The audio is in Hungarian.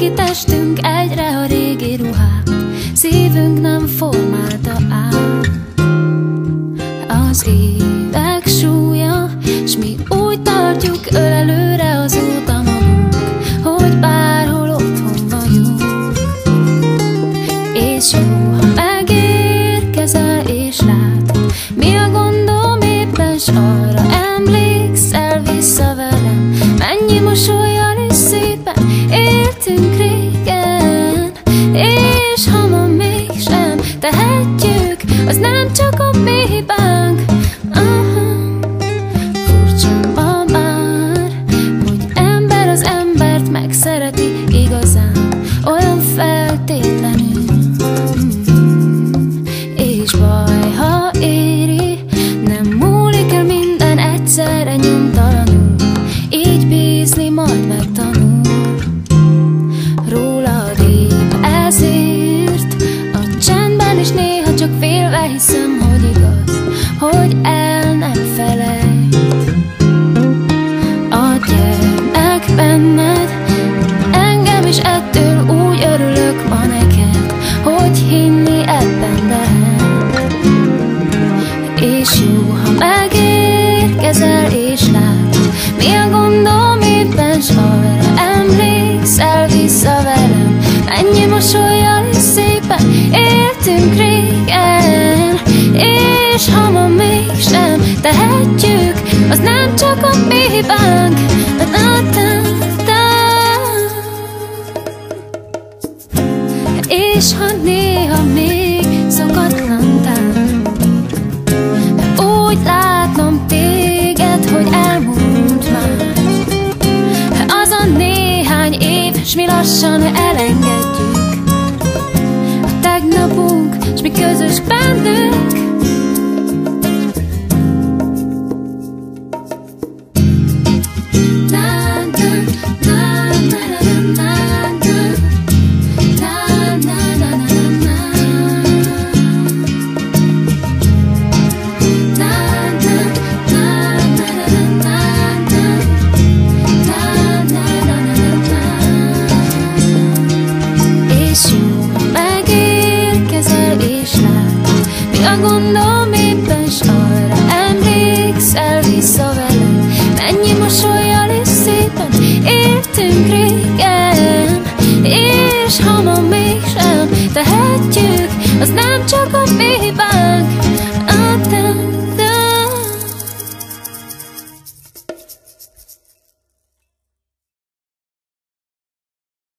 Régi testünk egyre a régi ruhát, szívünk nem formálta át az évek súlya, s mi úgy tartjuk ölelőre azóta magunk, hogy bárhol otthon vagyunk. És jó, ha megérkezel és látod, mi a gondom éppen, s arra emlékszel vissza velem. Mennyi mosollyal és szépen éltünk régen, és ha ma mégsem tehetjük, az nem csak a mi hibánk. Furcsa ma már, hogy ember az embert megszereti igazán, olyan feltétlenül. És baj, ha éri, nem múlik el minden egyszerre nyomtalanul, így bízni majd megtanul. Rólad épp ezért a csendben is néha csak félve hiszem, hogy igaz, hogy el nem felejt. A gyermek benned, engem is ettől úgy örülök ma neked, hogy hinni ebben lehet. És jó, ha megérkezel és látod, mi a gondom éppen, s arra emlékszel vissza velem. Mennyi mosollyal és szépen éltünk régen, és ha ma mégsem tehetjük, az nem csak a mi hibánk. És ha néha még szokatlan tán, úgy látom téged, hogy elmúlt már az a néhány év, s mi lassan elengedjük a tegnapunk, s mi közös bennünk. A gondom éppen, s arra emlékszel vissza velem. Mennyi mosollyal és szépen éltünk régen, és ha ma mégsem tehetjük, az nem csak a mi hibánk.